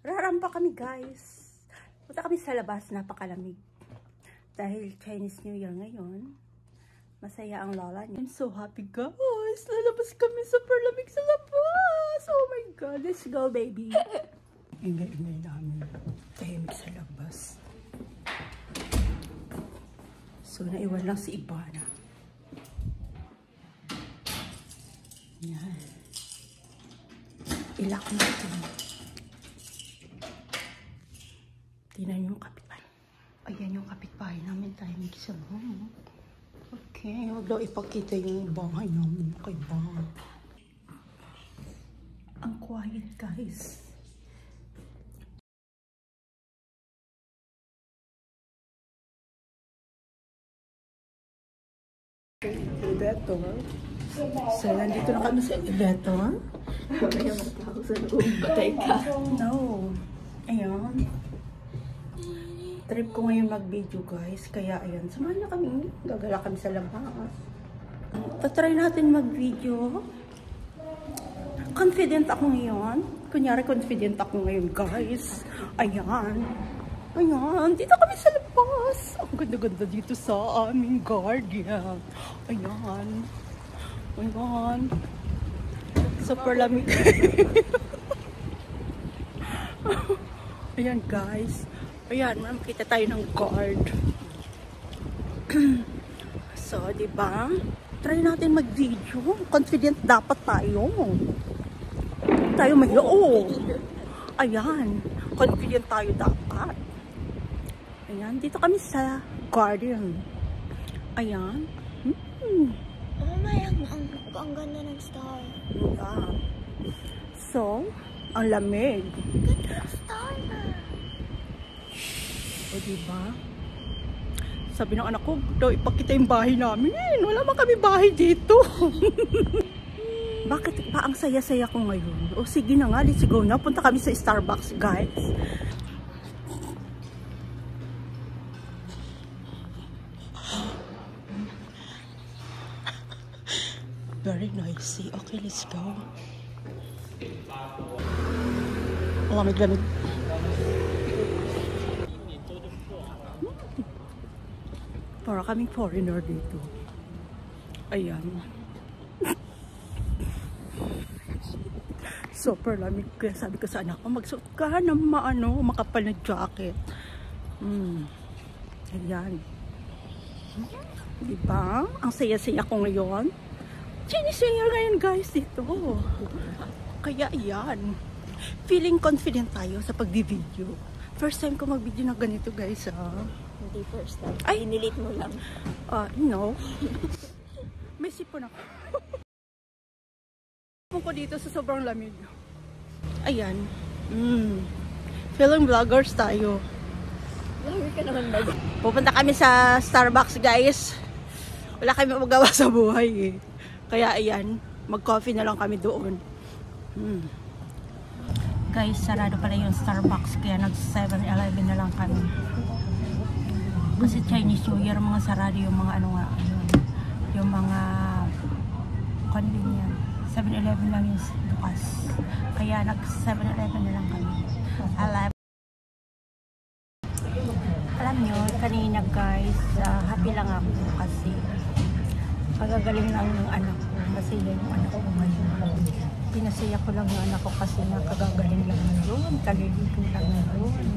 Rarampa kami guys. Punta kami sa labas, napakalamig. Dahil Chinese New Year ngayon, masaya ang lola niya. I'm so happy guys. Lalabas kami, super lamig sa labas. Oh my god, let's go baby. Ingay-ingay namin. Tahimik sa labas. So naiwan lang si Ibana. Yan. Ilak natin. Tingnan yung kapitbahay. Ayan yung kapitbahay namin. Tahimik sa loob. Okay, huwag daw ipakita yung bahay namin. Okay ba? Ang quiet guys. Elevator. So, nandito na kami sa elevator. Batay ka. No. Ayan. Trip ko ngayon mag-video guys. Kaya ayan, samahan na kami. Gagala kami sa labas. Tatry natin mag-video. Confident ako ngayon. Kunyari confident ako ngayon guys. Ayan. Ayan. Dito kami sa labas. Ang ganda-ganda dito sa aming garden. Ayan. Ayan. Super lamig. Ayan guys. Ayan, makita tayo ng guard. So, diba? Try natin mag-video. Confident dapat tayo. Tayo may loob. Ayan. Confident tayo dapat. Ayan, dito kami sa garden. Ayan. Oh my, ang ganda ng star. Yeah. So, ang lamig. Ganda ng star na. O diba? Sabi ng anak ko, daw ipakita yung bahay namin. Wala man kami bahay dito. Bakit pa ang saya-saya ko ngayon? O sige na nga, let's go na. Punta kami sa Starbucks, guys. Very noisy. Okay, let's go. Lamig-lamig. Para kaming foreigner dito. Ayan. Super lamig. Kaya sabi ko sa anak ko, magsuot ka ng makapal na jacket. Ayan. Diba? Ang saya-saya ko ngayon. Chinese New Year ngayon guys dito. Kaya ayan. Feeling confident tayo sa pag-video. First time ko mag-video na ganito guys. Hindi first time. Ay, inilit mo lang. No. May sipon ako. Sipon ko dito sa sobrang lamig. Ayan. Feeling vloggers tayo. Vlogger ka naman ba? Pupunta kami sa Starbucks guys. Wala kami magawa sa buhay eh. Kaya ayan, mag-coffee na lang kami doon. Guys, sarado pala yung Starbucks. Kaya nag-7-Eleven na lang kami. Kasi Chinese New Year, mga sarado yung mga yung mga convenient. 7-Eleven lang yung bukas. Kaya nag-7-Eleven na lang kami. Alam nyo, kanina guys, happy lang ako kasi pagagaling lang ng anak ko. Masaya yung anak ko ngayon. Pinasaya ko lang yung anak ko kasi nakagagaling lang ngayon. Kaliligo lang ngayon.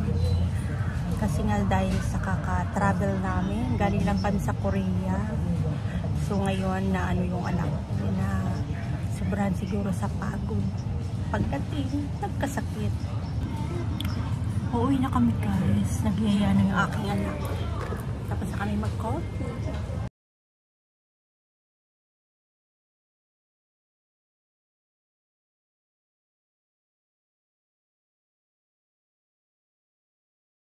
Kasi nga dahil sa kaka-travel namin, galing lang kami sa Korea. So ngayon na yung anak ko na sobrahan siguro sa pagod. Pagdating, nagkasakit. Uuwi na kami guys. Nagyaya na yung aking anak. Tapos na kami mag-coffee.